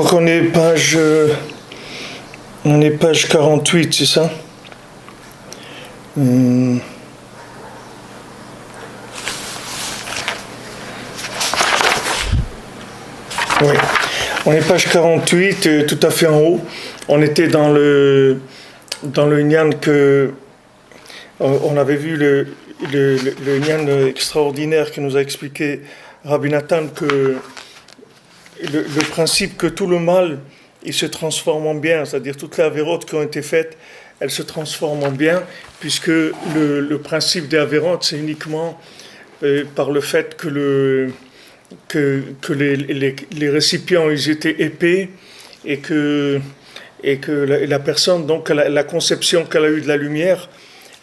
Donc on est page 48, c'est ça? Oui, on est page 48, tout à fait en haut. On était dans le Nyan que on avait vu le Nyan extraordinaire que nous a expliqué Rabbi Nathan, que le principe que tout le mal il se transforme en bien, c'est-à-dire toutes les avérotes qui ont été faites, elles se transforment en bien, puisque le principe des avérotes, c'est uniquement par le fait que les récipients ils étaient épais et que la personne, donc la conception qu'elle a eue de la lumière,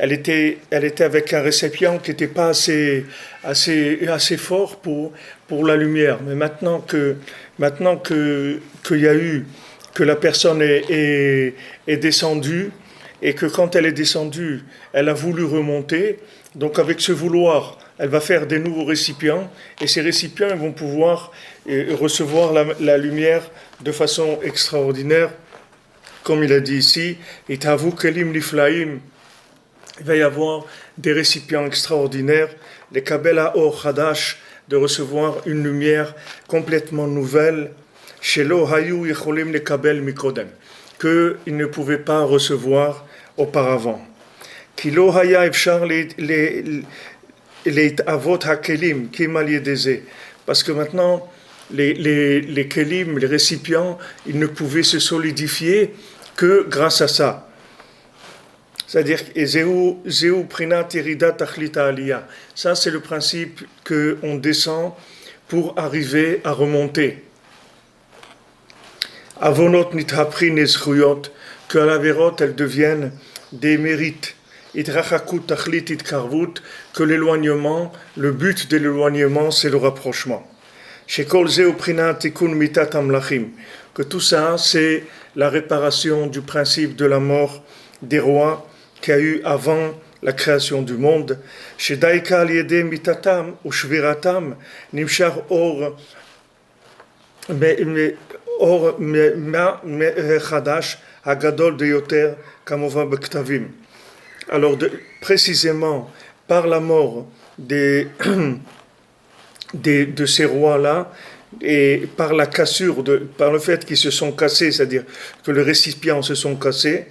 elle était avec un récipient qui n'était pas assez fort pour la lumière. Mais maintenant qu'il y a eu, que la personne est descendue, et que quand elle est descendue, elle a voulu remonter, donc avec ce vouloir, elle va faire des nouveaux récipients, et ces récipients ils vont pouvoir recevoir la lumière de façon extraordinaire, comme il a dit ici, « Itavu kelim niflaim » il va y avoir des récipients extraordinaires, les kabela or hadash, de recevoir une lumière complètement nouvelle, shelo hayu yecholim le kabel mikodem, qu'ils ne pouvaient pas recevoir auparavant. Kilo haya efshar les avot hakelim kimal yedeze, parce que maintenant les kelim, les récipients, ils ne pouvaient se solidifier que grâce à ça. C'est-à-dire, Zéou Prinat Irida Tachlita Aliyah. Ça, c'est le principe qu'on descend pour arriver à remonter. Avonot nithapri nezchuyot, que la vérote, elles deviennent des mérites. Itrachakut Tachlit Itkarvut, que l'éloignement, le but de l'éloignement, c'est le rapprochement. Shekol Zéou Prinat Tikun Mitat Amlachim, que tout ça, c'est la réparation du principe de la mort des rois, qu'il y a eu avant la création du monde. Chez Daika al-Yede mitatam ou shviratam nimshar or chadash hagadol de yoter kamova bektavim. Alors précisément par la mort de ces rois-là, et par la cassure, par le fait qu'ils se sont cassés, c'est-à-dire que les récipients se sont cassés,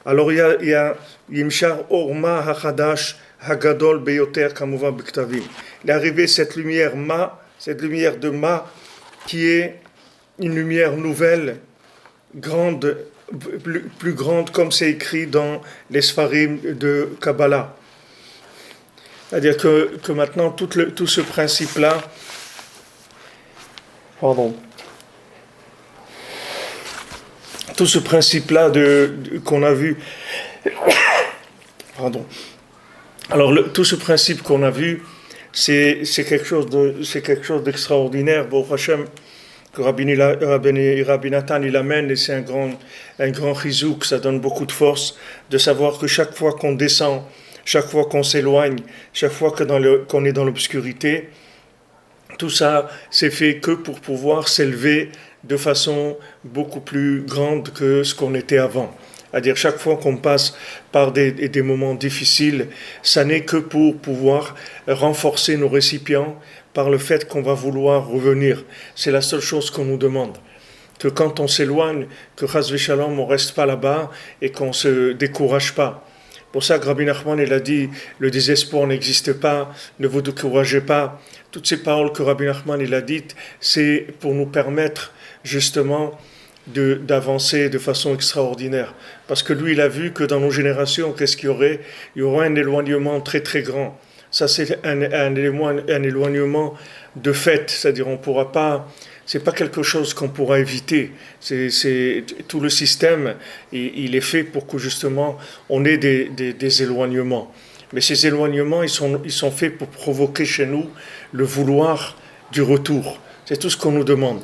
alors il y a Yimshar Orma Hachadash Hagadol Beyoter Kamova Bektavim. Il est arrivé cette lumière de Ma, qui est une lumière nouvelle, grande, plus grande, comme c'est écrit dans les Sfarim de Kabbalah. C'est-à-dire que maintenant, tout ce principe-là, tout ce principe-là qu'on a vu, alors tout ce principe qu'on a vu, c'est quelque chose d'extraordinaire. Baruch Hashem, que Rabbi Nathan il amène, et c'est un grand chizouk, ça donne beaucoup de force de savoir que chaque fois qu'on descend, chaque fois qu'on s'éloigne, chaque fois qu'on est dans l'obscurité, tout ça c'est fait que pour pouvoir s'élever de façon beaucoup plus grande que ce qu'on était avant. C'est-à-dire chaque fois qu'on passe par des moments difficiles, ça n'est que pour pouvoir renforcer nos récipients par le fait qu'on va vouloir revenir. C'est la seule chose qu'on nous demande. Que quand on s'éloigne, que Chas v'Shalom, on ne reste pas là-bas et qu'on ne se décourage pas. Pour ça que Rabbi Nachman il a dit, le désespoir n'existe pas, ne vous découragez pas. Toutes ces paroles que Rabbi Nachman il a dites, c'est pour nous permettre justement d'avancer de façon extraordinaire. Parce que lui, il a vu que dans nos générations, qu'est-ce qu'il y aurait? Il y aurait un éloignement très très grand. Ça, c'est un éloignement de fait, c'est-à-dire on pourra pas, c'est pas quelque chose qu'on pourra éviter. C'est tout le système, il est fait pour que justement on ait des éloignements. Mais ces éloignements, ils sont faits pour provoquer chez nous le vouloir du retour. C'est tout ce qu'on nous demande.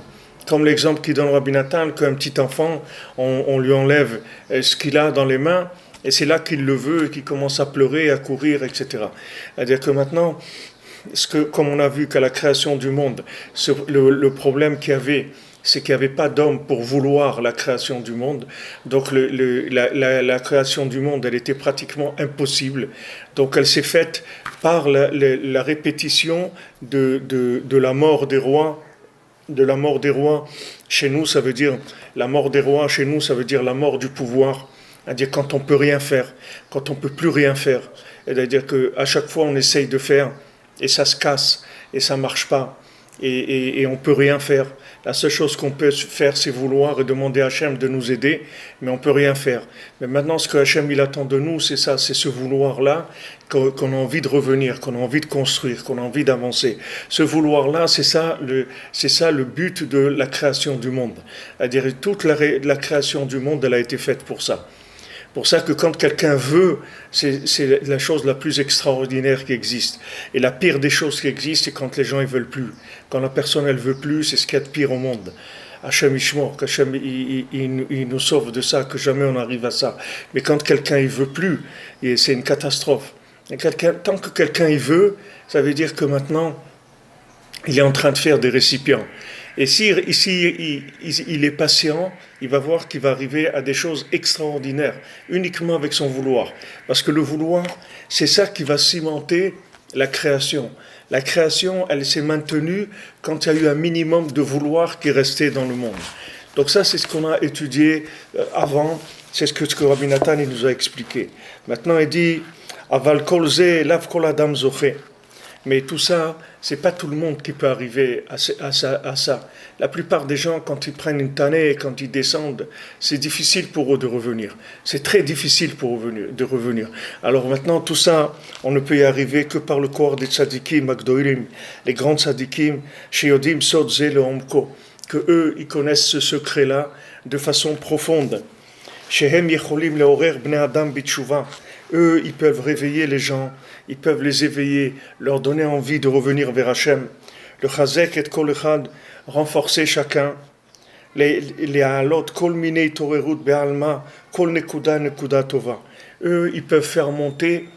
Comme l'exemple qu'il donne Rabbi Nathan, qu'un petit enfant, on lui enlève ce qu'il a dans les mains, et c'est là qu'il le veut, et qu'il commence à pleurer, à courir, etc. C'est-à-dire que maintenant, comme on a vu qu'à la création du monde, le problème qu'il y avait, c'est qu'il n'y avait pas d'homme pour vouloir la création du monde. Donc la création du monde, elle était pratiquement impossible. Donc elle s'est faite par la répétition de la mort des rois. De la mort des rois, chez nous, ça veut dire, la mort des rois, chez nous, ça veut dire la mort du pouvoir. C'est-à-dire quand on peut rien faire, quand on peut plus rien faire. C'est-à-dire qu'à chaque fois, on essaye de faire, et ça se casse, et ça marche pas, et on peut rien faire. La seule chose qu'on peut faire, c'est vouloir et demander à Hachem de nous aider, mais on peut rien faire. Mais maintenant, ce que Hachem il attend de nous, c'est ça, c'est ce vouloir-là, qu'on a envie de revenir, qu'on a envie de construire, qu'on a envie d'avancer. Ce vouloir-là, c'est ça le but de la création du monde. C'est-à-dire toute la création du monde, elle a été faite pour ça. Pour ça que quand quelqu'un veut, c'est la chose la plus extraordinaire qui existe. Et la pire des choses qui existent, c'est quand les gens ne veulent plus. Quand la personne ne veut plus, c'est ce qu'il y a de pire au monde. Hachem Ishmor, qu'Hachem il nous sauve de ça, que jamais on arrive à ça. Mais quand quelqu'un ne veut plus, c'est une catastrophe. Et tant que quelqu'un il veut, ça veut dire que maintenant, il est en train de faire des récipients. Et si ici il est patient, il va voir qu'il va arriver à des choses extraordinaires, uniquement avec son vouloir. Parce que le vouloir, c'est ça qui va cimenter la création. La création, elle s'est maintenue quand il y a eu un minimum de vouloir qui restait dans le monde. Donc ça, c'est ce qu'on a étudié avant, c'est ce que Rabbi Nathan il nous a expliqué. Maintenant, il dit « Aval kol ze lav kol adam zoché ». Mais tout ça, c'est pas tout le monde qui peut arriver à ça. La plupart des gens, quand ils prennent une tannée et quand ils descendent, c'est difficile pour eux de revenir. C'est très difficile de revenir. Alors maintenant, tout ça, on ne peut y arriver que par le corps des tzadikim, agdoirim, les grands tzadikim, sheyodim sod ze leomko, que eux, ils connaissent ce secret-là de façon profonde. Shehem yecholim leorer bnei adam bitshuva. Eux, ils peuvent réveiller les gens, ils peuvent les éveiller, leur donner envie de revenir vers Hachem. Le chazek et kol echad, renforcer chacun. Les halot, kol minei torerut be'alma, kol nekuda nekuda tova. Eux, ils peuvent faire monter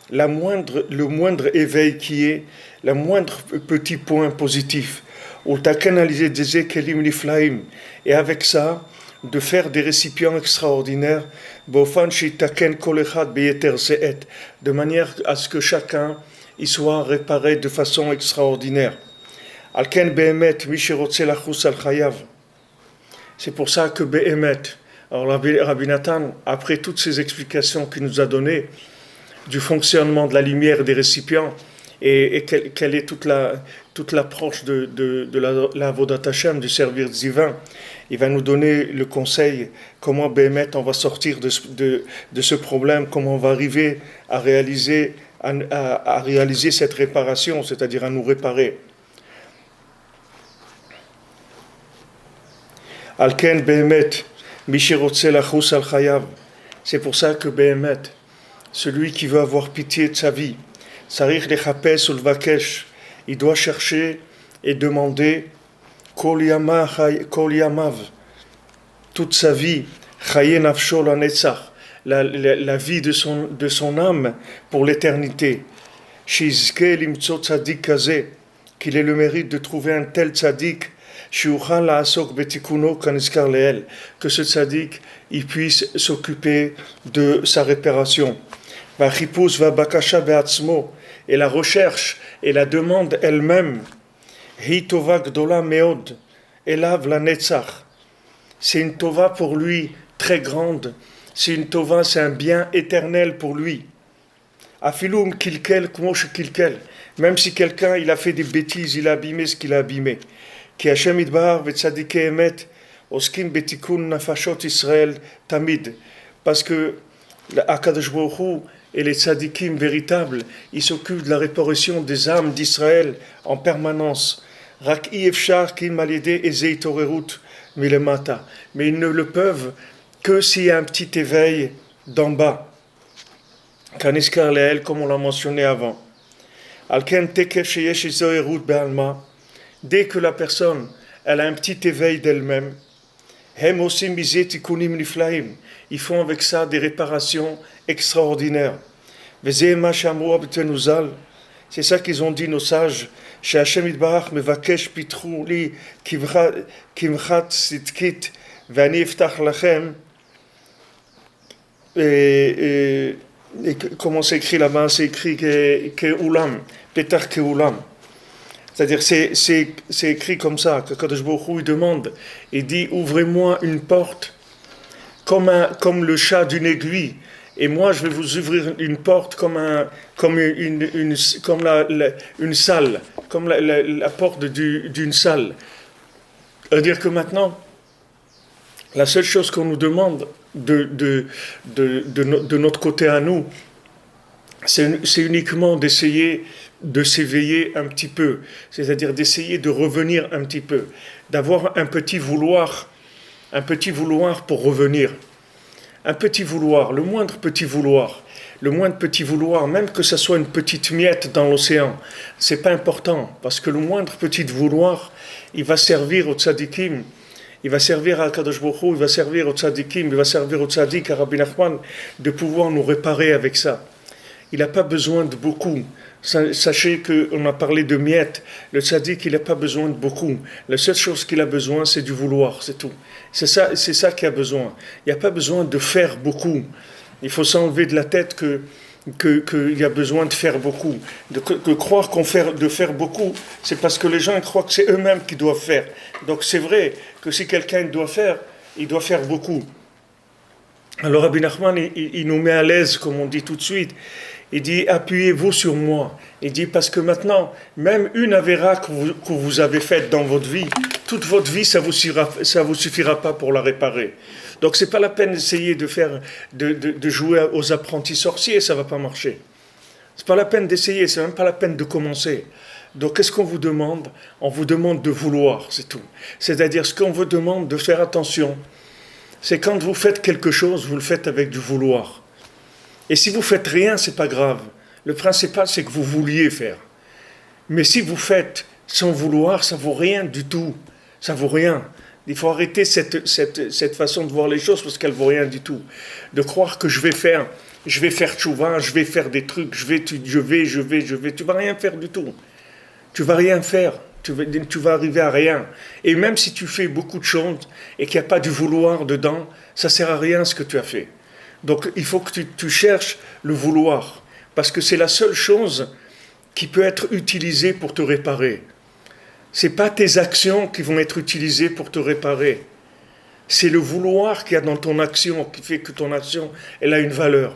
le moindre éveil qui est, le moindre petit point positif. Et avec ça, de faire des récipients extraordinaires, de manière à ce que chacun y soit réparé de façon extraordinaire. C'est pour ça que Behemet, alors Rabbi Nathan, après toutes ces explications qu'il nous a données du fonctionnement de la lumière et des récipients, et quelle est toute l'approche de la Avodat Hashem, du service divin, il va nous donner le conseil comment Béhémet on va sortir de ce problème, comment on va arriver à réaliser cette réparation, c'est-à-dire à nous réparer. Alken Béhémet, Mishirotse lachus al chayav. C'est pour ça que Béhémet, celui qui veut avoir pitié de sa vie, Sarich lechapes ulvakesh, il doit chercher et demander Kol yamav, toute sa vie, chaye nafsho lanetzach, la vie de son âme pour l'éternité. Shizke limtso tzadik kaze, qu'il ait le mérite de trouver un tel tzadik, shiuchal laasok betikuno kaniskar leel, que ce tzadik il puisse s'occuper de sa réparation. Vachipus va bakasha beatzmo, et la recherche et la demande elle-même. Hi tova gdola meod, elav la netzach. C'est une tova pour lui très grande. C'est une tova, c'est un bien éternel pour lui. Afilum kilkel kmosh kilkel. Même si quelqu'un il a fait des bêtises, il a abîmé ce qu'il a abîmé. Ki Hashem idbar vetzadike emet oskim betikun nafashot Israël tamid. Parce que Akadosh Baruch Hu et les tzadikim véritables, ils s'occupent de la réparation des âmes d'Israël en permanence. Rak ifshar ki malede ezei torerut milemata. Mais ils ne le peuvent que s'il y a un petit éveil d'en bas. Kaniskar leel, comme on l'a mentionné avant. Alken teker sheyesh zoerut be'alma. Dès que la personne, elle a un petit éveil d'elle-même, hem osim bizet tikunim niflaim. Ils font avec ça des réparations extraordinaires. Vezeh ma shamru abtenuzal. C'est ça qu'ils ont dit nos sages. Chez Hashem Yitbarach mevakesh pitru li kimchat sitkit vani iftach lachem. Et comment c'est écrit là-bas? C'est écrit que ulam, petar que ulam. C'est-à-dire, c'est écrit comme ça, que Kadosh Baruch Hu, il demande, il dit, ouvrez-moi une porte comme le chat d'une aiguille, et moi je vais vous ouvrir une porte comme une salle, comme la porte d'une salle. C'est-à-dire que maintenant, la seule chose qu'on nous demande de notre côté à nous, c'est uniquement d'essayer de s'éveiller un petit peu, c'est-à-dire d'essayer de revenir un petit peu, d'avoir un petit vouloir pour revenir. Un petit vouloir, le moindre petit vouloir, même que ce soit une petite miette dans l'océan, c'est pas important, parce que le moindre petit vouloir, il va servir au tzadikim, il va servir à Kadosh Baruch Hu, il va servir au tzadikim, il va servir au tzadik, à Rabbi Nachman, de pouvoir nous réparer avec ça. Il n'a pas besoin de beaucoup. Sachez qu'on a parlé de miettes. Le tzaddik, il n'a pas besoin de beaucoup. La seule chose qu'il a besoin, c'est du vouloir, c'est tout. C'est ça qu'il a besoin. Il n'y a pas besoin de faire beaucoup. Il faut s'enlever de la tête qu'il y a besoin de faire beaucoup. De croire de faire beaucoup, c'est parce que les gens croient que c'est eux-mêmes qui doivent faire. Donc c'est vrai que si quelqu'un doit faire, il doit faire beaucoup. Alors Rabbi Nachman, il nous met à l'aise, comme on dit tout de suite. Il dit, appuyez-vous sur moi. Il dit, parce que maintenant, même une avéra que vous avez faite dans votre vie, toute votre vie, ça vous suffira pas pour la réparer. Donc, c'est pas la peine d'essayer de jouer aux apprentis sorciers, ça va pas marcher. C'est pas la peine d'essayer, c'est même pas la peine de commencer. Donc, qu'est-ce qu'on vous demande? On vous demande de vouloir, c'est tout. C'est-à-dire, ce qu'on vous demande de faire attention, c'est quand vous faites quelque chose, vous le faites avec du vouloir. Et si vous faites rien, c'est pas grave. Le principal, c'est que vous vouliez faire. Mais si vous faites sans vouloir, ça vaut rien du tout. Ça vaut rien. Il faut arrêter cette façon de voir les choses parce qu'elle vaut rien du tout. De croire que je vais faire tchouva, je vais faire des trucs, je vais. Tu vas rien faire du tout. Tu vas rien faire. Tu vas arriver à rien. Et même si tu fais beaucoup de choses et qu'il n'y a pas du vouloir dedans, ça sert à rien ce que tu as fait. Donc il faut que tu cherches le vouloir, parce que c'est la seule chose qui peut être utilisée pour te réparer. Ce n'est pas tes actions qui vont être utilisées pour te réparer. C'est le vouloir qu'il y a dans ton action qui fait que ton action, elle a une valeur.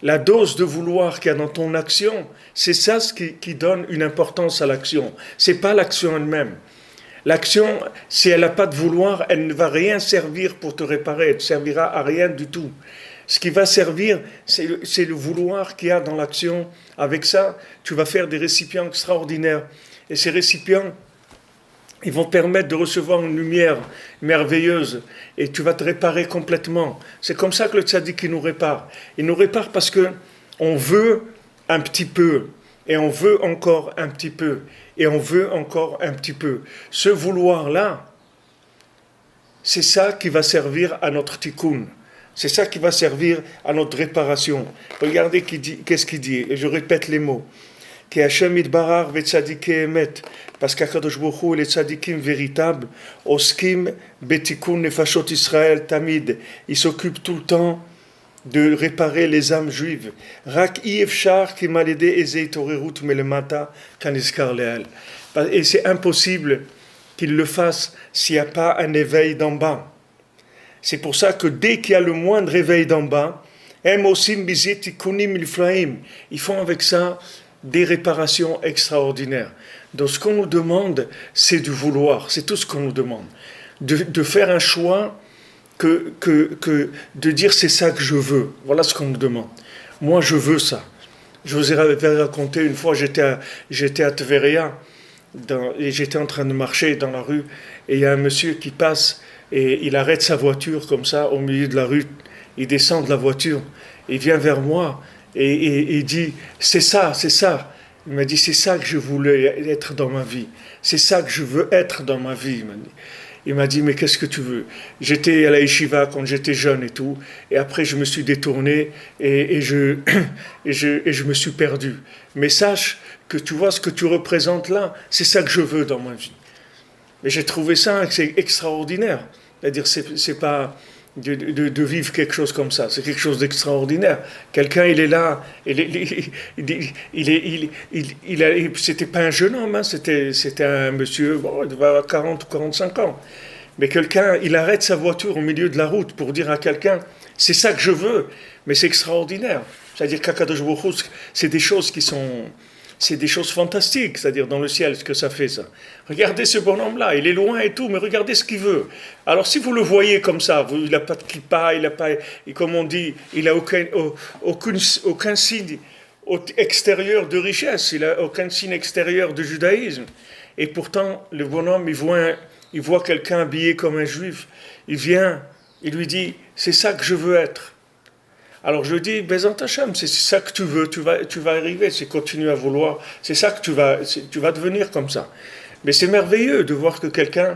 La dose de vouloir qu'il y a dans ton action, c'est ça ce qui donne une importance à l'action. Ce n'est pas l'action elle-même. L'action, si elle n'a pas de vouloir, elle ne va rien servir pour te réparer, elle ne servira à rien du tout. Ce qui va servir, c'est le vouloir qu'il y a dans l'action. Avec ça, tu vas faire des récipients extraordinaires. Et ces récipients, ils vont te permettre de recevoir une lumière merveilleuse. Et tu vas te réparer complètement. C'est comme ça que le tzaddik, il nous répare. Il nous répare parce qu'on veut un petit peu. Et on veut encore un petit peu. Et on veut encore un petit peu. Ce vouloir-là, c'est ça qui va servir à notre tikkun. C'est ça qui va servir à notre réparation. Regardez qu'est-ce qu'il dit. Et je répète les mots. Ki Hashem Yitbarach ve'tzadikei emet. Parce qu'Akadosh Baruch Hu et les tzadikim véritables, oskim betikun nefashot Israël tamid. Ils s'occupent tout le temps de réparer les âmes juives. Rak ifshar ki malede ezei torerut melemata kaniskar leal. Et c'est impossible qu'il le fasse s'il n'y a pas un éveil d'en bas. C'est pour ça que dès qu'il y a le moindre éveil d'en bas, ils font avec ça des réparations extraordinaires. Donc ce qu'on nous demande, c'est du vouloir. C'est tout ce qu'on nous demande. De faire un choix de dire c'est ça que je veux. Voilà ce qu'on nous demande. Moi, je veux ça. Je vous ai raconté une fois, j'étais à Tveria et j'étais en train de marcher dans la rue et il y a un monsieur qui passe et il arrête sa voiture comme ça au milieu de la rue. Il descend de la voiture, il vient vers moi et il dit c'est ça. Il m'a dit c'est ça que je voulais être dans ma vie. C'est ça que je veux être dans ma vie. Il m'a dit. Il m'a dit, mais qu'est-ce que tu veux? J'étais à la yeshiva quand j'étais jeune et tout, et après je me suis détourné et je me suis perdu. Mais sache que tu vois ce que tu représentes là, c'est ça que je veux dans ma vie. Et j'ai trouvé ça c'est extraordinaire. C'est-à-dire, c'est pas de vivre quelque chose comme ça. C'est quelque chose d'extraordinaire. Quelqu'un, il est là, c'était pas un jeune homme, hein, c'était un monsieur, bon, il devait avoir 40 ou 45 ans. Mais quelqu'un, il arrête sa voiture au milieu de la route pour dire à quelqu'un, c'est ça que je veux, mais c'est extraordinaire. C'est-à-dire qu'Akadosh Baruch Hu, c'est des choses qui sont... C'est des choses fantastiques, c'est-à-dire dans le ciel, ce que ça fait, ça. Regardez ce bonhomme-là, il est loin et tout, mais regardez ce qu'il veut. Alors si vous le voyez comme ça, il n'a pas de kippa, il n'a pas, et comme on dit, il n'a aucun signe extérieur de richesse, il n'a aucun signe extérieur de judaïsme. Et pourtant, le bonhomme, il voit quelqu'un habillé comme un juif, il vient, il lui dit, c'est ça que je veux être. Alors je dis, Bezant Hashem, c'est ça que tu veux, tu vas arriver, c'est continuer à vouloir, c'est ça que tu vas devenir comme ça. Mais c'est merveilleux de voir que quelqu'un,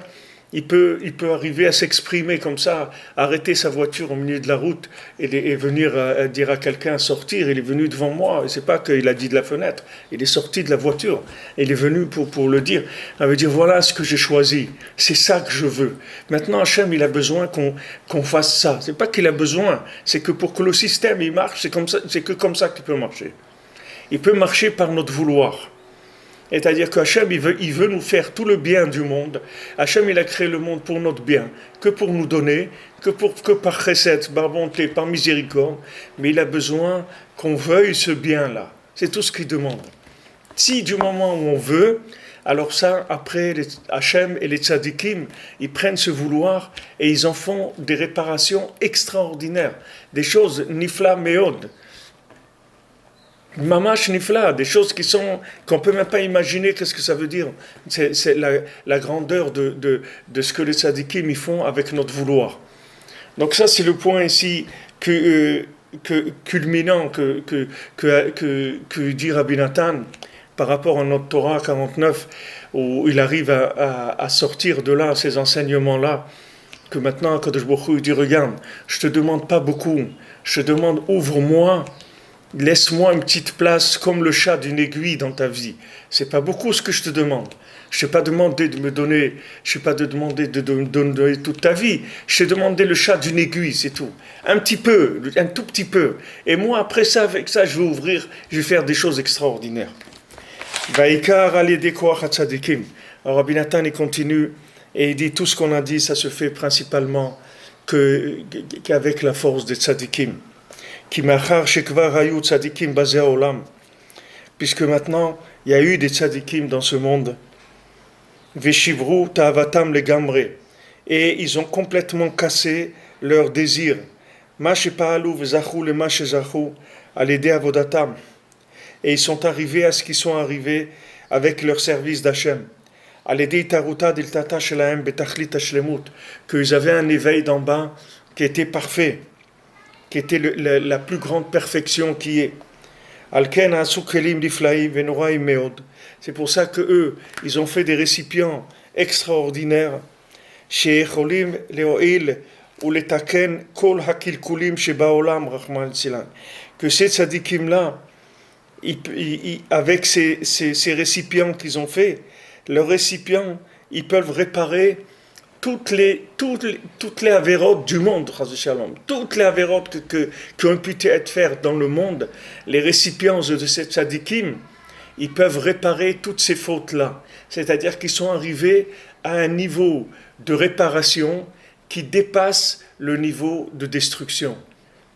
il peut arriver à s'exprimer comme ça, arrêter sa voiture au milieu de la route et venir dire à quelqu'un sortir, il est venu devant moi, et c'est pas qu'il a dit de la fenêtre, il est sorti de la voiture, il est venu pour le dire, il veut dire voilà ce que j'ai choisi, c'est ça que je veux. Maintenant Hachem il a besoin qu'on fasse ça, c'est pas qu'il a besoin, c'est que pour que le système il marche, c'est que comme ça qu'il peut marcher. Il peut marcher par notre vouloir. C'est-à-dire qu'Hachem, il veut nous faire tout le bien du monde. Hachem, il a créé le monde pour notre bien, que pour nous donner, que par chesed, par bonté, par miséricorde. Mais il a besoin qu'on veuille ce bien-là. C'est tout ce qu'il demande. Si du moment où on veut, alors ça, après, Hachem et les tzadikim, ils prennent ce vouloir et ils en font des réparations extraordinaires. Des choses nifla meod. Mamash nifla, des choses qu'on peut même pas imaginer qu'est-ce que ça veut dire. C'est la grandeur de ce que les tzadikim ils font avec notre vouloir. Donc ça c'est le point ici culminant que dit Rabbi Nathan par rapport à notre Torah 49 où il arrive à sortir de là ces enseignements là que maintenant Kadosh Baruch Hu dit regarde je te demande pas beaucoup, je te demande ouvre-moi. Laisse-moi une petite place comme le chat d'une aiguille dans ta vie. C'est pas beaucoup ce que je te demande. Je t'ai pas demandé de me donner, je t'ai pas demandé de me donner toute ta vie. Je t'ai demandé le chat d'une aiguille, c'est tout. Un petit peu, un tout petit peu. Et moi après ça, avec ça, je vais ouvrir, je vais faire des choses extraordinaires. Vaikar alidei koach hatzadikim. Alors Rabbi Nathan il continue et il dit tout ce qu'on a dit, ça se fait principalement qu'avec la force des tzadikim. Qui machar shekvar hayu tzadikim basé olam, puisque maintenant il y a eu des tzadikim dans ce monde, veshivru ta'avatam legamre, et ils ont complètement cassé leur désir, ma shepa'alu vezachu le ma shezachu alidei avodatam, et ils sont arrivés à ce qu'ils sont arrivés avec leur service d'Hachem, alidei taruta diltata shelahem betachlit hashlemut, qu'ils avaient un éveil d'en bas qui était parfait, qui était la plus grande perfection qui est. C'est pour ça que eux, ils ont fait des récipients extraordinaires. Que ces tzadikim-là, avec ces récipients qu'ils ont fait, leurs récipients, ils peuvent réparer toutes les avérotes du monde, toutes les avérotes qui ont pu être faites dans le monde, les récipients de ces tzadikim, ils peuvent réparer toutes ces fautes-là. C'est-à-dire qu'ils sont arrivés à un niveau de réparation qui dépasse le niveau de destruction.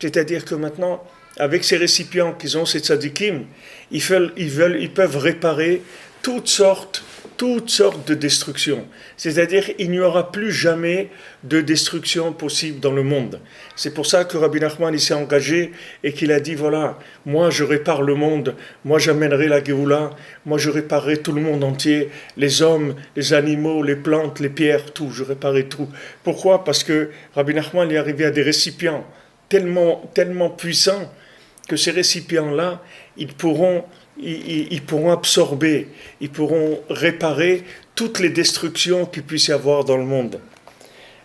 C'est-à-dire que maintenant, avec ces récipients qu'ils ont, ces tzadikim, ils peuvent réparer toutes sortes de destructions. C'est-à-dire qu'il n'y aura plus jamais de destruction possible dans le monde. C'est pour ça que Rabbi Nachman il s'est engagé et qu'il a dit, voilà, moi je répare le monde, moi j'amènerai la Géoula, moi je réparerai tout le monde entier, les hommes, les animaux, les plantes, les pierres, tout, je réparerai tout. Pourquoi ? Parce que Rabbi Nachman est arrivé à des récipients tellement puissants que ces récipients-là, ils pourront absorber, ils pourront réparer toutes les destructions qu'il puisse y avoir dans le monde.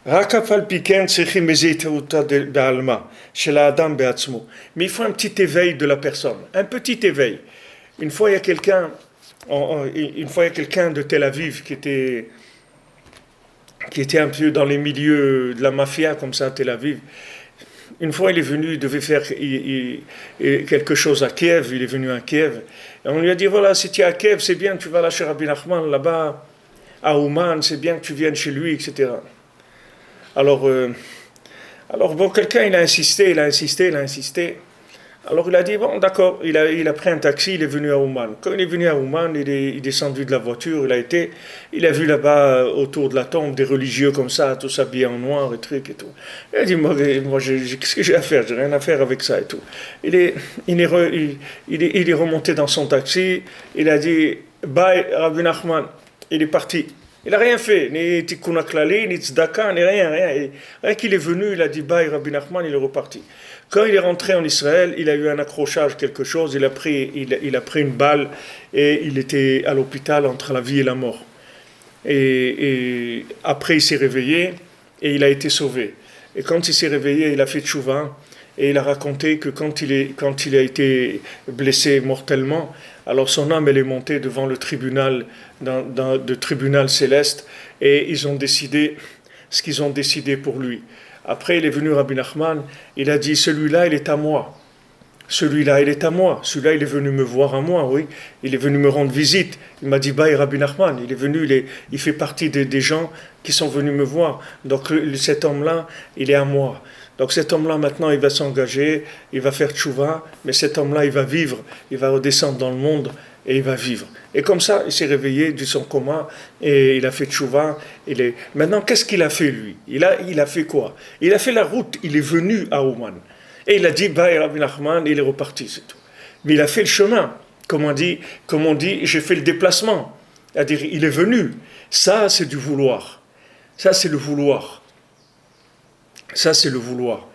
רק אף על פי כן צריכים איזו התעוררות בעלמא של האדם בעצמו. Mais il faut un petit éveil de la personne, un petit éveil. Une fois il y a quelqu'un de Tel Aviv qui était un peu dans les milieux de la mafia comme ça à Tel Aviv. Une fois il est venu, il devait faire quelque chose à Kiev, il est venu à Kiev. Et on lui a dit voilà, si tu es à Kiev, c'est bien, tu vas là chez Rabbi Nachman là-bas, à Ouman, c'est bien que tu viennes chez lui, etc. Alors bon, quelqu'un il a insisté. Alors il a dit bon d'accord, il a pris un taxi, il est venu à Ouman. Quand il est venu à Ouman, il est descendu de la voiture, il a vu là-bas autour de la tombe des religieux comme ça, tous habillés en noir et trucs et tout. Il a dit moi qu'est-ce que j'ai à faire, j'ai rien à faire avec ça et tout. Il est remonté dans son taxi, il a dit bye Rabbi Nachman, il est parti. Il n'a rien fait, ni tikkun klali, ni tzedaka, ni rien. Rien qu'il est venu, il a dit bye Rabbi Nachman, il est reparti. Quand il est rentré en Israël, il a eu un accrochage, quelque chose, il a pris une balle et il était à l'hôpital entre la vie et la mort. Et après il s'est réveillé et il a été sauvé. Et quand il s'est réveillé, il a fait tchouva et il a raconté que quand il a été blessé mortellement, alors son âme elle est montée devant le tribunal, le tribunal céleste, et ils ont décidé ce qu'ils ont décidé pour lui. Après, il est venu Rabbi Nachman, il a dit celui-là, il est à moi. Celui-là, il est à moi. Celui-là, il est venu me voir à moi, oui. Il est venu me rendre visite. Il m'a dit bye Rabbi Nachman. Il est venu, il fait partie des gens qui sont venus me voir. Donc cet homme-là, il est à moi. Donc cet homme-là, maintenant, il va s'engager, il va faire tchouva, mais cet homme-là, il va vivre, il va redescendre dans le monde et il va vivre. Et comme ça, il s'est réveillé de son coma et il a fait tchouva. Maintenant, qu'est-ce qu'il a fait, lui ? Il a fait quoi ? Il a fait la route, il est venu à Ouman. Et il a dit, bye Rabbi Nachman, et il est reparti, c'est tout. Mais il a fait le chemin. Comme on dit, j'ai fait le déplacement. C'est-à-dire, il est venu. Ça, c'est du vouloir. Ça, c'est le vouloir. Ça, c'est le vouloir.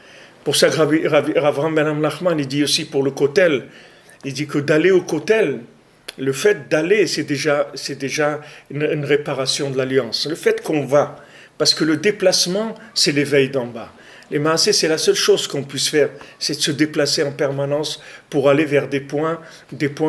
Pour ça, Ravram Ben Nachman, il dit aussi pour le kotel, il dit que d'aller au kotel, le fait d'aller, c'est déjà une réparation de l'alliance. Le fait qu'on va, parce que le déplacement, c'est l'éveil d'en bas. Les maasés, c'est la seule chose qu'on puisse faire, c'est de se déplacer en permanence pour aller vers des points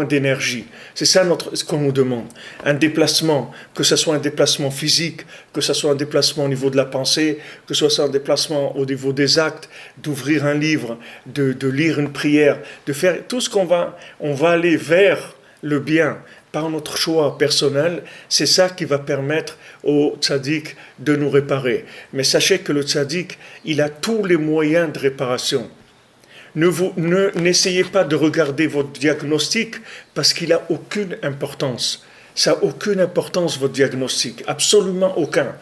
d'énergie. C'est ça ce qu'on nous demande. Un déplacement, que ce soit un déplacement physique, que ce soit un déplacement au niveau de la pensée, que ce soit un déplacement au niveau des actes, d'ouvrir un livre, de lire une prière, de faire tout ce on va aller vers le bien par notre choix personnel, c'est ça qui va permettre au tzaddik de nous réparer. Mais sachez que le tzaddik, il a tous les moyens de réparation. N'essayez pas de regarder votre diagnostic parce qu'il n'a aucune importance. Ça n'a aucune importance, votre diagnostic, absolument aucun.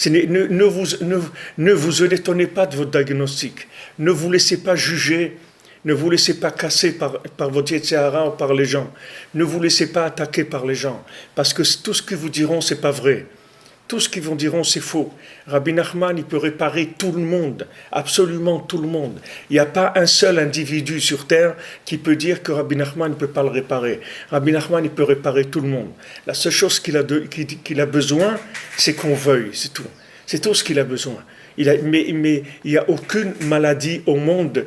Ne vous étonnez pas de votre diagnostic. Ne vous laissez pas juger. Ne vous laissez pas casser par votre Yetzirah ou par les gens. Ne vous laissez pas attaquer par les gens. Parce que tout ce qu'ils vous diront, c'est pas vrai. Tout ce qu'ils vous diront, c'est faux. Rabbi Nachman, il peut réparer tout le monde. Absolument tout le monde. Il n'y a pas un seul individu sur terre qui peut dire que Rabbi Nachman ne peut pas le réparer. Rabbi Nachman, il peut réparer tout le monde. La seule chose qu'il a besoin, c'est qu'on veuille. C'est tout. C'est tout ce qu'il a besoin. Mais il n'y a aucune maladie au monde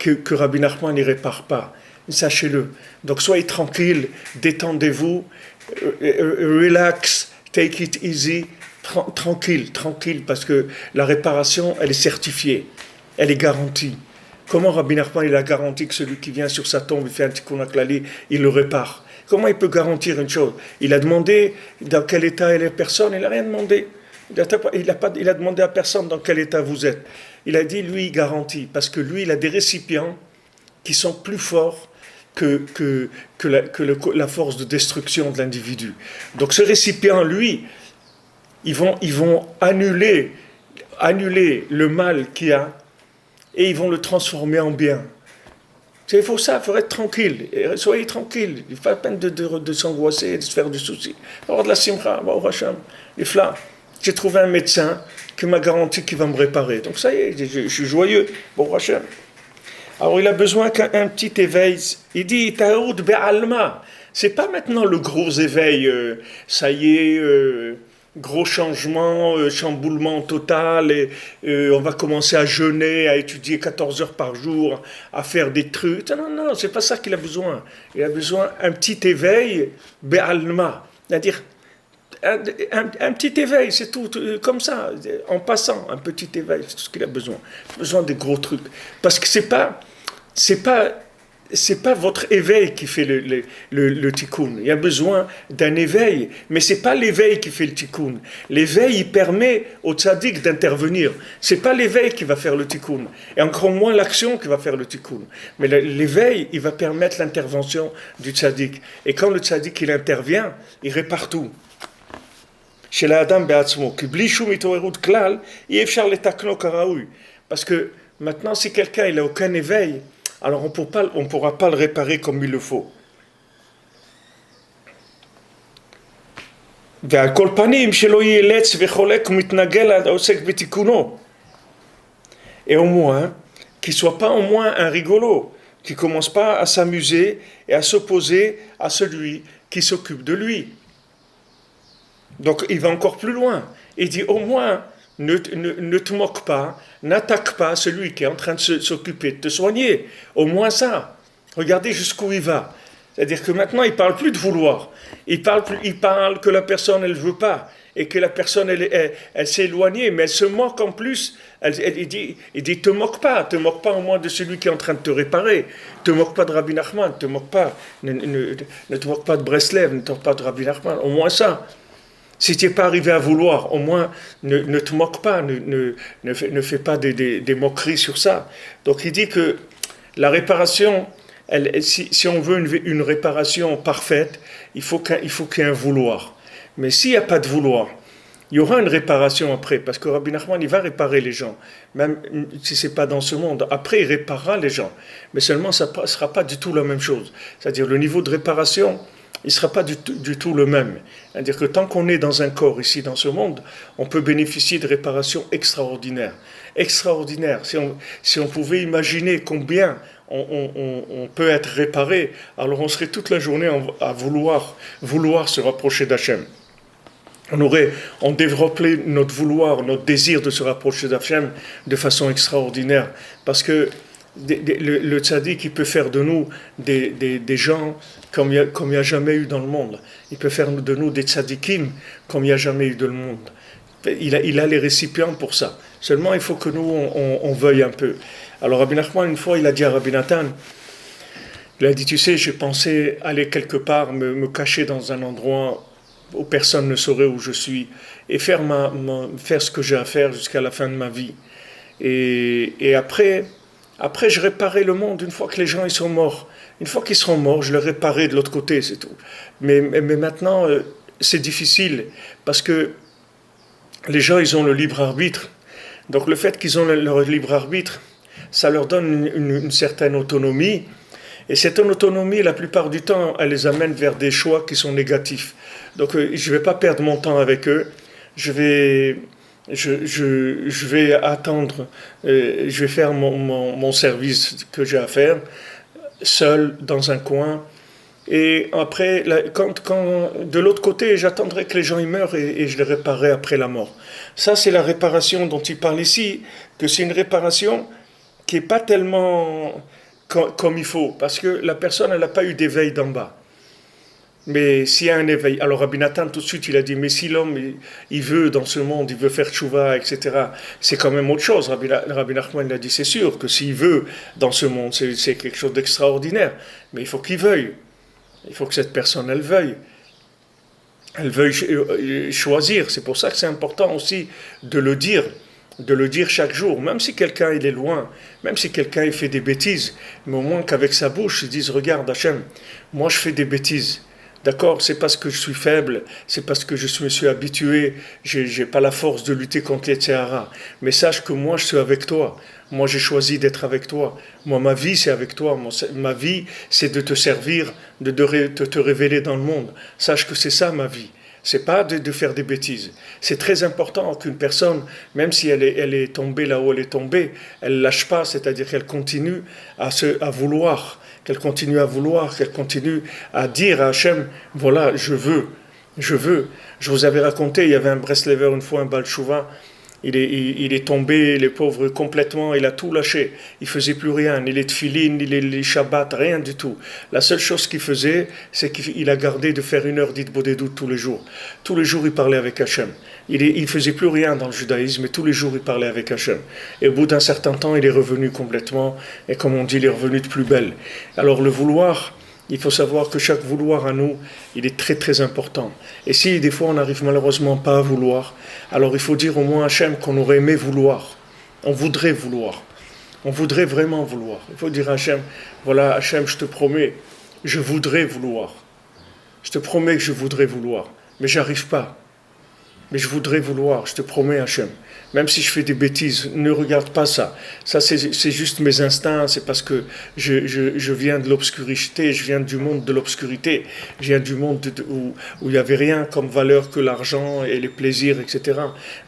que Rabbi Nachman ne répare pas. Sachez-le. Donc soyez tranquille, détendez-vous, relax, take it easy, tranquille, parce que la réparation, elle est certifiée, elle est garantie. Comment Rabbi Nachman il a garanti que celui qui vient sur sa tombe, il fait un tikkun klali, il le répare ? Comment il peut garantir une chose ? Il a demandé dans quel état est la personne, il n'a rien demandé. Il a demandé à personne dans quel état vous êtes. Il a dit, lui, il garantit, parce que lui, il a des récipients qui sont plus forts que la force de destruction de l'individu. Donc ce récipient, lui, ils vont annuler le mal qu'il y a et ils vont le transformer en bien. Il faut être tranquille. Soyez tranquille. Il ne faut pas peine de s'angoisser, de se faire du souci. Avoir de la simcha, Baruch Hashem, les flammes. J'ai trouvé un médecin qui m'a garanti qu'il va me réparer. Donc ça y est, je suis joyeux. Baruch Hashem. Alors il a besoin qu'un petit éveil. Il dit, Ta'oud be'alma. C'est pas maintenant le gros éveil, ça y est, gros changement, chamboulement total, et on va commencer à jeûner, à étudier 14 heures par jour, à faire des trucs. Non, non, c'est pas ça qu'il a besoin. Il a besoin d'un petit éveil, be'alma, c'est-à-dire un petit éveil, c'est tout, comme ça, en passant, un petit éveil, c'est tout ce qu'il a besoin. Il a besoin des gros trucs. Parce que c'est pas votre éveil qui fait le tikkun. Il y a besoin d'un éveil, mais c'est pas l'éveil qui fait le tikkun. L'éveil, il permet au tzaddik d'intervenir. C'est pas l'éveil qui va faire le tikkun, et encore moins l'action qui va faire le tikkun. Mais l'éveil, il va permettre l'intervention du tzaddik. Et quand le tzaddik il intervient, il répare tout. Chez l'Adam Be'atzmo, qui blishou mitoerut klal, il efchar le takno karaoui. Parce que maintenant, si quelqu'un il a aucun éveil, alors on ne pourra pas le réparer comme il le faut. ועל כל פנים שלא ילץ וחולק ומתנגל העוסק בתיקונו. Et au moins, qu'il ne soit pas au moins un rigolo, qui ne commence pas à s'amuser et à s'opposer à celui qui s'occupe de lui. Donc il va encore plus loin. Il dit au moins, ne te moque pas, n'attaque pas celui qui est en train de s'occuper de te soigner. Au moins ça. Regardez jusqu'où il va. C'est-à-dire que maintenant, il ne parle plus de vouloir. Il parle que la personne, elle ne veut pas. Et que la personne, elle s'est éloignée, mais elle se moque en plus. Il dit, te moque pas au moins de celui qui est en train de te réparer. Te moque pas de Rabbi Nachman, ne te moque pas de Breslev, ne te moque pas de Rabbi Nachman. Au moins ça. Si tu n'es pas arrivé à vouloir, au moins ne te moque pas, ne fais pas des moqueries sur ça. Donc il dit que la réparation, si on veut une réparation parfaite, il faut qu'il y ait un vouloir. Mais s'il n'y a pas de vouloir, il y aura une réparation après, parce que Rabbi Nachman, il va réparer les gens, même si ce n'est pas dans ce monde. Après, il réparera les gens, mais seulement ça ne sera pas du tout la même chose. C'est-à-dire le niveau de réparation, il ne sera pas du tout le même. C'est-à-dire que tant qu'on est dans un corps ici, dans ce monde, on peut bénéficier de réparations extraordinaires. Extraordinaires. Si on pouvait imaginer combien on peut être réparé, alors on serait toute la journée à vouloir se rapprocher d'Hachem. On développerait notre vouloir, notre désir de se rapprocher d'Hachem de façon extraordinaire. Parce que le tzaddik, il peut faire de nous des gens comme il n'y a jamais eu dans le monde. Il peut faire de nous des tzaddikim comme il n'y a jamais eu dans le monde. Il a les récipients pour ça. Seulement, il faut que nous, on veuille un peu. Alors, Rabbi Nachman, une fois, il a dit à Rabbi Nathan, il a dit, tu sais, j'ai pensé aller quelque part, me cacher dans un endroit où personne ne saurait où je suis, et faire ce que j'ai à faire jusqu'à la fin de ma vie. Et après, je réparais le monde une fois que les gens ils sont morts. Une fois qu'ils seront morts, je les réparais de l'autre côté, c'est tout. Mais maintenant, c'est difficile, parce que les gens, ils ont le libre arbitre. Donc le fait qu'ils ont leur libre arbitre, ça leur donne une certaine autonomie. Et cette autonomie, la plupart du temps, elle les amène vers des choix qui sont négatifs. Donc je ne vais pas perdre mon temps avec eux. Je vais attendre, je vais faire mon service que j'ai à faire, seul, dans un coin. Et après, quand de l'autre côté, j'attendrai que les gens y meurent et je les réparerai après la mort. Ça, c'est la réparation dont il parle ici, que c'est une réparation qui n'est pas tellement comme il faut, parce que la personne, elle n'a pas eu d'éveil d'en bas. Mais s'il y a un éveil, alors Rabbi Nathan tout de suite il a dit, mais si l'homme il veut dans ce monde, il veut faire tchouva, etc., c'est quand même autre chose. Rabbi Nachman il a dit, c'est sûr que s'il veut dans ce monde, c'est quelque chose d'extraordinaire, mais il faut qu'il veuille. Il faut que cette personne, elle veuille choisir. C'est pour ça que c'est important aussi de le dire chaque jour, même si quelqu'un il est loin, même si quelqu'un il fait des bêtises, mais au moins qu'avec sa bouche, il dise, regarde Hachem, moi je fais des bêtises. D'accord, c'est parce que je suis faible, c'est parce que je me suis habitué, j'ai pas la force de lutter contre les Tséhara. Mais sache que moi je suis avec toi, moi j'ai choisi d'être avec toi, moi ma vie c'est avec toi, ma vie c'est de te servir, de te révéler dans le monde. Sache que c'est ça ma vie, c'est pas de faire des bêtises. C'est très important qu'une personne, même si elle est tombée là où elle est tombée, elle lâche pas, c'est-à-dire qu'elle continue à vouloir, qu'elle continue à dire à Hachem, voilà, je veux. Je veux. Je vous avais raconté, il y avait un Breslever une fois, un Baal Tshuva. Il est tombé, les pauvres, complètement, il a tout lâché. Il faisait plus rien, ni les tfilines, ni les shabbats, rien du tout. La seule chose qu'il faisait, c'est qu'il a gardé de faire 1 heure d'Itbodedut tous les jours. Tous les jours, il parlait avec Hachem. Il faisait plus rien dans le judaïsme, mais tous les jours, il parlait avec Hachem. Et au bout d'un certain temps, il est revenu complètement, et comme on dit, il est revenu de plus belle. Alors le vouloir, il faut savoir que chaque vouloir à nous, il est très très important. Et si des fois on n'arrive malheureusement pas à vouloir, alors il faut dire au moins à Hachem qu'on aurait aimé vouloir. On voudrait vouloir. On voudrait vraiment vouloir. Il faut dire à Hachem, voilà Hachem, je te promets, je voudrais vouloir. Je te promets que je voudrais vouloir. Mais j'arrive pas. Mais je voudrais vouloir, je te promets Hachem. Même si je fais des bêtises, ne regarde pas ça. Ça, c'est juste mes instincts, c'est parce que je viens de l'obscurité, je viens du monde de l'obscurité, je viens du monde où il n'y avait rien comme valeur que l'argent et les plaisirs, etc.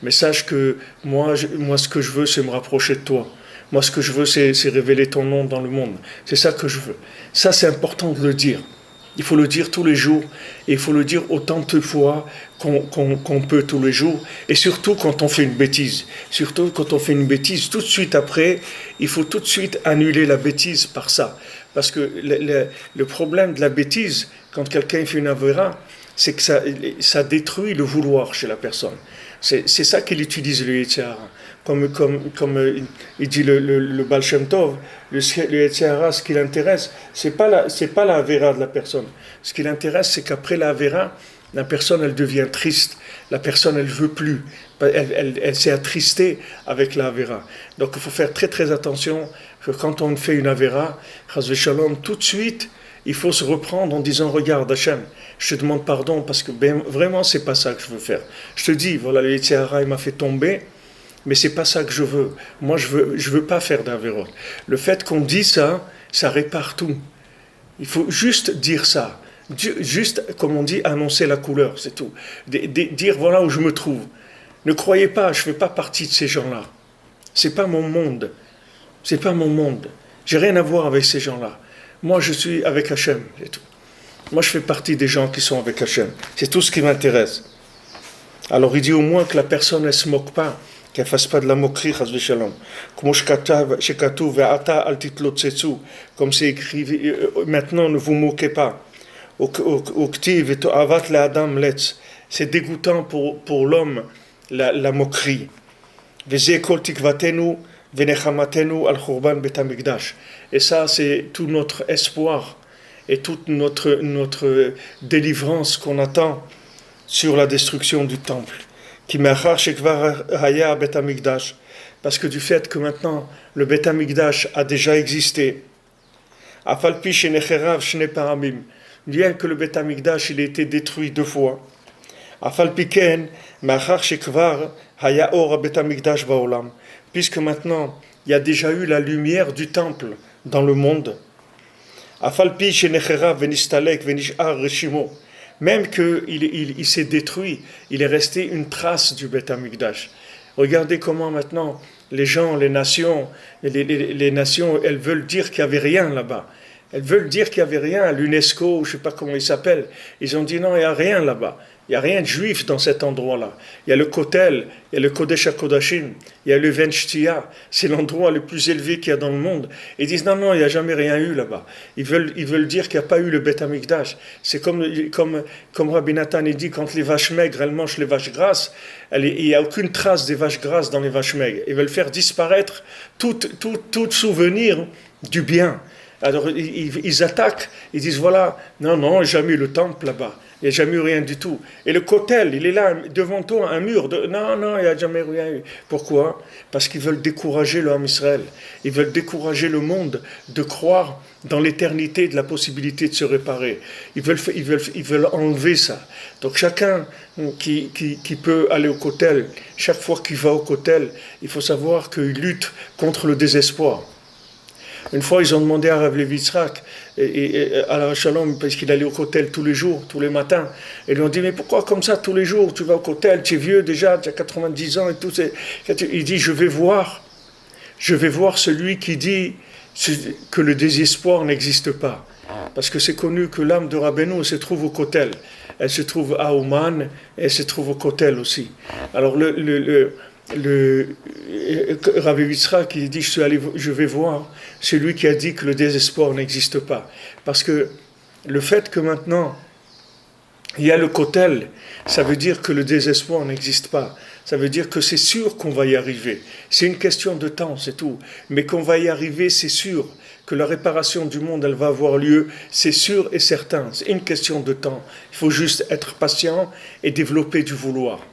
Mais sache que moi, ce que je veux, c'est me rapprocher de toi. Moi, ce que je veux, c'est révéler ton nom dans le monde. C'est ça que je veux. Ça, c'est important de le dire. Il faut le dire tous les jours, et il faut le dire autant de fois qu'on peut tous les jours, et surtout quand on fait une bêtise. Surtout quand on fait une bêtise, tout de suite après, il faut tout de suite annuler la bêtise par ça. Parce que le problème de la bêtise, quand quelqu'un fait une avéra, c'est que ça détruit le vouloir chez la personne. C'est ça qu'il utilise le Yetzer Hara. Comme il dit le Baal Shem Tov, le Yetzer Hara, ce qui l'intéresse, c'est pas la avéra de la personne. Ce qui l'intéresse, c'est qu'après la avéra, la personne, elle devient triste. La personne, elle veut plus. Elle s'est attristée avec la avéra. Donc, il faut faire très très attention que quand on fait une avéra, Chas v'Shalom, tout de suite, il faut se reprendre en disant, regarde Hachem, je te demande pardon parce que vraiment, c'est pas ça que je veux faire. Je te dis, voilà, le Yetzer Hara, il m'a fait tomber. Mais c'est pas ça que je veux. Moi, je veux pas faire d'avérote. Le fait qu'on dit ça, ça répare tout. Il faut juste dire ça. Juste, comme on dit, annoncer la couleur, c'est tout. Dire voilà où je me trouve. Ne croyez pas, je fais pas partie de ces gens-là. C'est pas mon monde. C'est pas mon monde. J'ai rien à voir avec ces gens-là. Moi, je suis avec Hachem, c'est tout. Moi, je fais partie des gens qui sont avec Hachem. C'est tout ce qui m'intéresse. Alors, il dit au moins que la personne, elle se moque pas. Qu'elle ne fasse pas de la moquerie, chas v'shalom. Comme c'est écrit, maintenant ne vous moquez pas. C'est dégoûtant pour l'homme, la moquerie. Et ça, c'est tout notre espoir et toute notre délivrance qu'on attend sur la destruction du temple. Parce que du fait que maintenant le Bet Amikdash a déjà existé, bien que le Bet Amikdash il a été détruit 2 fois, puisque maintenant il y a déjà eu la lumière du temple dans le monde, même qu'il s'est détruit, il est resté une trace du Bet Amikdash. Regardez comment maintenant les gens, les nations, elles veulent dire qu'il n'y avait rien là-bas. Elles veulent dire qu'il n'y avait rien à l'UNESCO, je ne sais pas comment ils s'appellent. Ils ont dit non, il n'y a rien là-bas. Il n'y a rien de juif dans cet endroit-là. Il y a le Kotel, il y a le Kodesh HaKodashim, il y a le Ven Shtia. C'est l'endroit le plus élevé qu'il y a dans le monde. Ils disent non, il n'y a jamais rien eu là-bas. Ils veulent dire qu'il n'y a pas eu le Bet Amikdash. C'est comme Rabbi Nathan dit, quand les vaches maigres, elles mangent les vaches grasses, il n'y a aucune trace des vaches grasses dans les vaches maigres. Ils veulent faire disparaître tout souvenir du bien. Alors ils attaquent, ils disent voilà, non, il n'y a jamais eu le temple là-bas, il n'y a jamais eu rien du tout. Et le Kotel, il est là devant toi, un mur, non, il n'y a jamais rien eu. Pourquoi ? Parce qu'ils veulent décourager l'homme Israël, ils veulent décourager le monde de croire dans l'éternité de la possibilité de se réparer. Ils veulent enlever ça. Donc chacun qui peut aller au Kotel, chaque fois qu'il va au Kotel, il faut savoir qu'il lutte contre le désespoir. Une fois, ils ont demandé à Rav Levi Yitzhak, et à la Shalom, parce qu'il allait au Kotel tous les jours, tous les matins. Et ils lui ont dit, mais pourquoi comme ça tous les jours? Tu vas au Kotel, tu es vieux déjà, tu as 90 ans et tout. Il dit, je vais voir celui qui dit que le désespoir n'existe pas. Parce que c'est connu que l'âme de Rabbeinu se trouve au Kotel. elle se trouve à Ouman et elle se trouve au Kotel aussi. Alors Rabbi Yitzhak qui dit je vais voir, c'est lui qui a dit que le désespoir n'existe pas. Parce que le fait que maintenant il y a le Kotel, ça veut dire que le désespoir n'existe pas. Ça veut dire que c'est sûr qu'on va y arriver. C'est une question de temps, c'est tout. Mais qu'on va y arriver, c'est sûr. Que la réparation du monde, elle va avoir lieu, c'est sûr et certain. C'est une question de temps. Il faut juste être patient et développer du vouloir.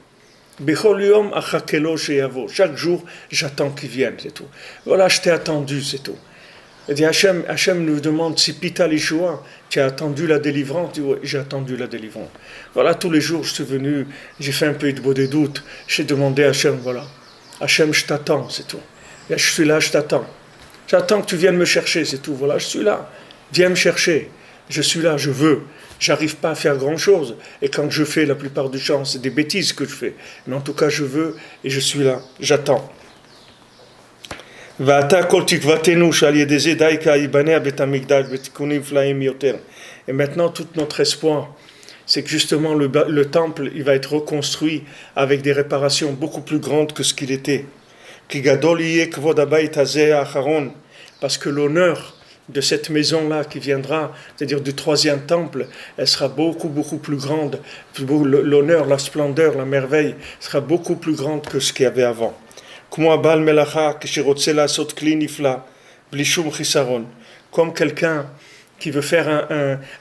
Chaque jour, j'attends qu'il vienne, c'est tout. Voilà, je t'ai attendu, c'est tout. Et Hachem nous demande si Pita Lishua, tu as attendu la délivrance. Tu dis, oui, j'ai attendu la délivrance. Voilà, tous les jours, je suis venu, j'ai fait un peu de beau des doutes. J'ai demandé à Hachem, voilà. Hachem, je t'attends, c'est tout. Et je suis là, je t'attends. J'attends que tu viennes me chercher, c'est tout. Voilà, je suis là. Viens me chercher. Je suis là, je veux. J'arrive pas à faire grand-chose. Et quand je fais, la plupart du temps, c'est des bêtises que je fais. Mais en tout cas, je veux et je suis là. J'attends. Et maintenant, tout notre espoir, c'est que justement le temple, il va être reconstruit avec des réparations beaucoup plus grandes que ce qu'il était. Parce que l'honneur de cette maison-là qui viendra, c'est-à-dire du troisième temple, elle sera beaucoup, beaucoup plus grande. L'honneur, la splendeur, la merveille sera beaucoup plus grande que ce qu'il y avait avant. Comme quelqu'un qui veut faire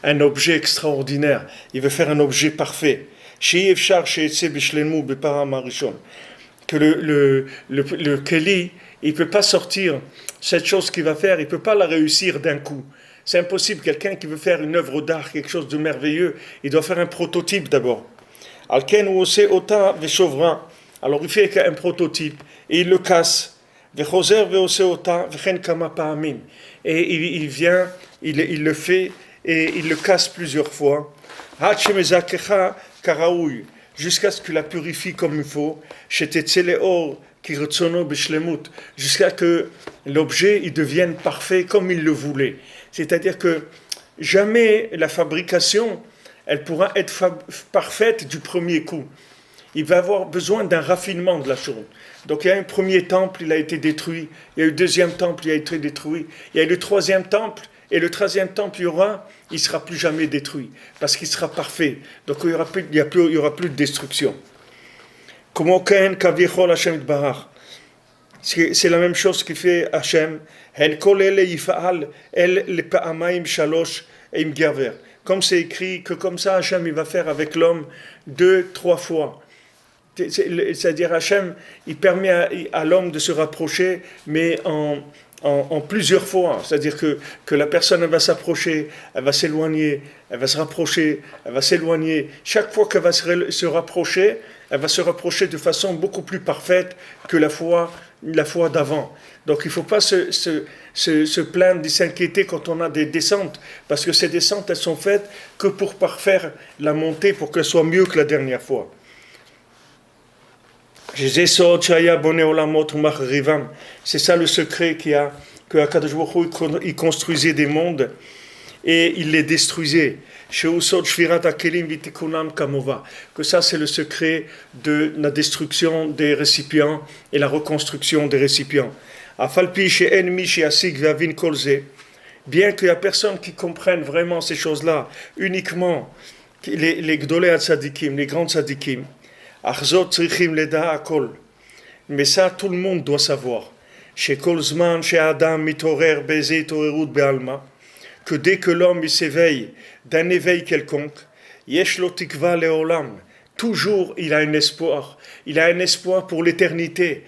un objet extraordinaire, il veut faire un objet parfait. Que le Keli, il ne peut pas sortir cette chose qu'il va faire, il ne peut pas la réussir d'un coup. C'est impossible. Quelqu'un qui veut faire une œuvre d'art, quelque chose de merveilleux, il doit faire un prototype d'abord. Alors il fait un prototype et il le casse. Et il vient, il le fait et il le casse plusieurs fois. Jusqu'à ce qu'il la purifie comme il faut. Jusqu'à que l'objet il devienne parfait comme il le voulait. C'est-à-dire que jamais la fabrication elle pourra être parfaite du premier coup. Il va avoir besoin d'un raffinement de la chose. Donc il y a un premier temple, il a été détruit. Il y a eu le deuxième temple, il a été détruit. Il y a eu le troisième temple, et le troisième temple, il ne sera plus jamais détruit, parce qu'il sera parfait. Donc il n'y aura plus de destruction. C'est la même chose que fait Hachem. Comme c'est écrit que comme ça Hachem il va faire avec l'homme 2-3 fois. C'est-à-dire Hachem, il permet à l'homme de se rapprocher, mais en plusieurs fois. C'est-à-dire que la personne elle va s'approcher, elle va s'éloigner, elle va se rapprocher, elle va s'éloigner. Chaque fois qu'elle va se rapprocher, elle va se rapprocher de façon beaucoup plus parfaite que la fois d'avant. Donc il ne faut pas se plaindre, s'inquiéter quand on a des descentes, parce que ces descentes, elles sont faites que pour parfaire la montée, pour qu'elle soit mieux que la dernière fois. C'est ça le secret que Akadosh Baruch Hu, il construisait des mondes et il les détruisait. Que ça c'est le secret de la destruction des récipients et la reconstruction des récipients. Bien qu'il n'y a personne qui comprenne vraiment ces choses-là, uniquement les Gdolei Tzadikim, les grands Tzadikim, mais ça, tout le monde doit savoir. Que dès que l'homme il s'éveille d'un éveil quelconque, toujours il a un espoir. Il a un espoir pour l'éternité.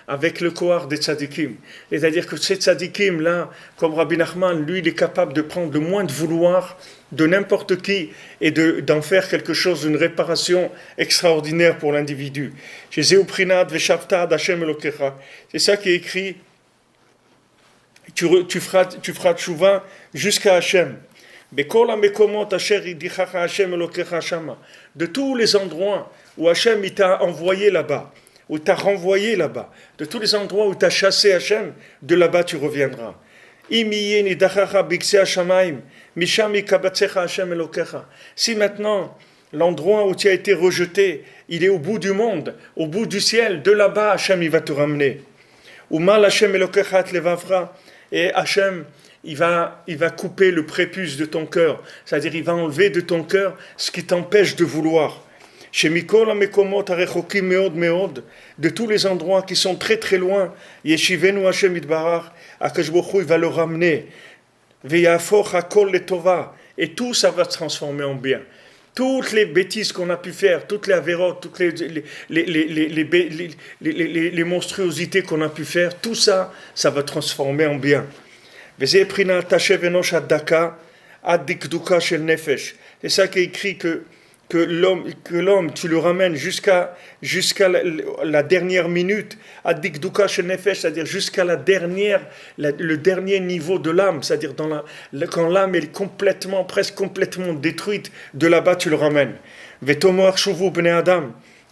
Avec le koar des tzadikim. C'est-à-dire que ces tzadikim là, comme Rabbi Nachman, lui il est capable de prendre le moins de vouloir de n'importe qui et d'en faire quelque chose, d'une réparation extraordinaire pour l'individu. C'est ça qui est écrit, tu feras tchouva jusqu'à Hachem. De tous les endroits où Hachem il t'a envoyé là-bas, où t'a renvoyé là-bas, de tous les endroits où t'as chassé Hachem, de là-bas tu reviendras. Si maintenant l'endroit où tu as été rejeté, il est au bout du monde, au bout du ciel, de là-bas, Hachem, il va te ramener. Et Hachem, il va couper le prépuce de ton cœur, c'est-à-dire il va enlever de ton cœur ce qui t'empêche de vouloir. De tous les endroits qui sont très très loin, Yeshivenu Hachem Itbarach, Akadosh Baruch Hu, il va le ramener. Veyafoch hakol letova, et tout ça va se transformer en bien. Toutes les bêtises qu'on a pu faire, toutes les avérotes, toutes les monstruosités qu'on a pu faire, tout ça, ça va transformer en bien. C'est ça qui est écrit que l'homme, tu le ramènes jusqu'à la dernière minute, c'est-à-dire jusqu'à le dernier niveau de l'âme, c'est-à-dire quand l'âme est presque complètement détruite, de là-bas tu le ramènes. Et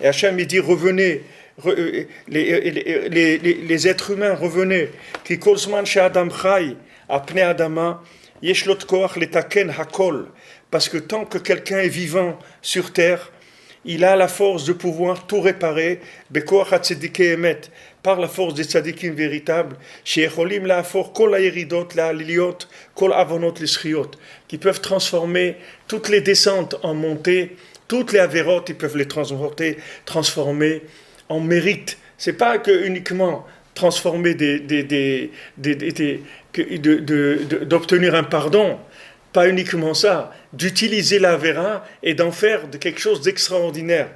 Hachem il dit revenez, les êtres humains revenez. Ki kol zman she'adam chai apnei adama yesh lo koach letaken hakol. Parce que tant que quelqu'un est vivant sur terre, il a la force de pouvoir tout réparer, par la force des tzadikim véritables, qui peuvent transformer toutes les descentes en montées, toutes les avérotes, ils peuvent les transformer en mérite. C'est pas que uniquement transformer d'obtenir un pardon. Pas uniquement ça, d'utiliser la vera et d'en faire de quelque chose d'extraordinaire.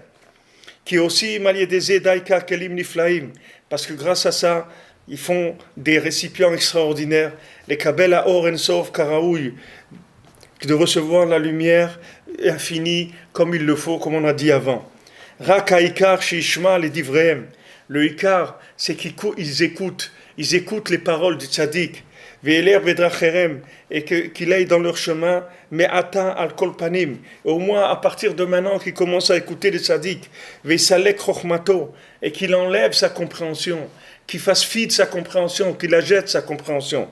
Qui est aussi maliédésé daika kelim niflaim, parce que grâce à ça, ils font des récipients extraordinaires. Les kabel à or en sof karaoui, de recevoir la lumière infinie comme il le faut, comme on a dit avant. Rak haikar shishma les divreem. Le ikar, c'est qu'ils écoutent les paroles du tzaddik. Et qu'il aille dans leur chemin, mais atteint al kolpanim. Au moins à partir de maintenant qu'il commence à écouter les tzaddik, et qu'il enlève sa compréhension, qu'il fasse fi de sa compréhension, qu'il ajette sa compréhension.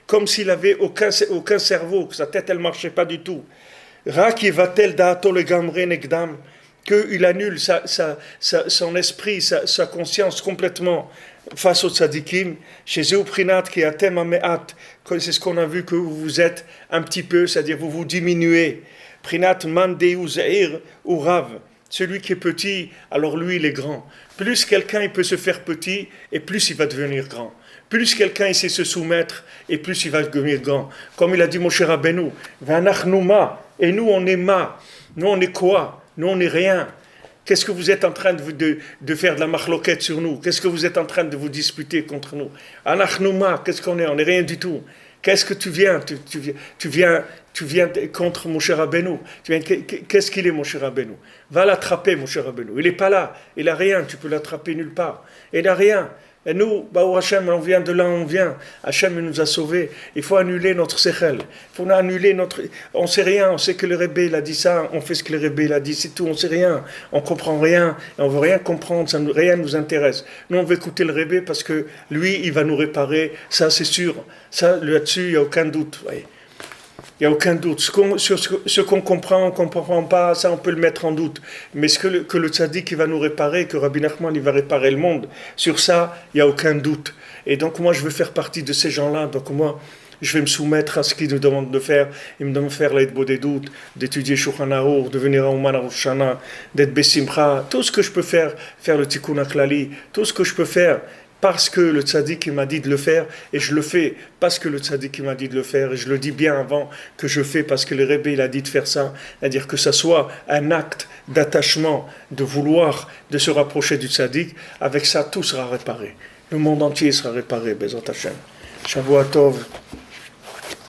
Comme s'il avait aucun cerveau, que sa tête elle marchait pas du tout. Qu'il annule son esprit, sa conscience complètement face aux tzadikim, chez Zeuprinat qui a thème à Me'at, c'est ce qu'on a vu que vous êtes un petit peu, c'est-à-dire vous vous diminuez. Prinat Mandeu Zahir ou Rav, celui qui est petit, alors lui il est grand. Plus quelqu'un il peut se faire petit, et plus il va devenir grand. Plus quelqu'un il sait se soumettre, et plus il va devenir grand. Comme il a dit Moshe Rabbeinu, Vanachnouma, et nous on est ma, nous on est quoi? Nous on est rien. Qu'est-ce que vous êtes en train de faire de la marloquette sur nous? Qu'est-ce que vous êtes en train de vous disputer contre nous? Anachnouma, qu'est-ce qu'on est? On n'est rien du tout. Qu'est-ce que tu viens? Tu viens contre Moshe Rabbeinu. Qu'est-ce qu'il est, Moshe Rabbeinu? Va l'attraper, Moshe Rabbeinu. Il n'est pas là. Il n'a rien. Tu peux l'attraper nulle part. Il n'a rien. Et nous, Hachem, on vient de là, on vient. Hachem nous a sauvés. Il faut annuler notre sechel. Il faut annuler notre... On ne sait rien, on sait que le Rebbe il a dit ça, on fait ce que le Rebbe il a dit, c'est tout, on ne sait rien. On ne comprend rien, et on ne veut rien comprendre, rien ne nous intéresse. Nous, on veut écouter le Rebbe parce que lui, il va nous réparer, ça c'est sûr. Ça, là-dessus, il n'y a aucun doute. Voyez. Il n'y a aucun doute. Ce qu'on comprend, on ne comprend pas, ça on peut le mettre en doute. Mais ce que le tzaddik il va nous réparer, que Rabbi Nachman il va réparer le monde, sur ça, il n'y a aucun doute. Et donc moi, je veux faire partie de ces gens-là. Donc moi, je vais me soumettre à ce qu'il nous demande de faire. Il me demande de faire l'aide des doutes, d'étudier Shulchan Aruch, de venir à Ouman Aruch Shana, d'être Bessimcha. Tout ce que je peux faire le Tikkun HaKlali, tout ce que je peux faire, parce que le tzaddik m'a dit de le faire, et je le fais parce que le tzaddik m'a dit de le faire, et je le dis bien avant que je fais parce que le Rebbe il a dit de faire ça, c'est-à-dire que ça soit un acte d'attachement, de vouloir, de se rapprocher du tzaddik, avec ça tout sera réparé. Le monde entier sera réparé, Bezrat Hashem. Shavua Tov.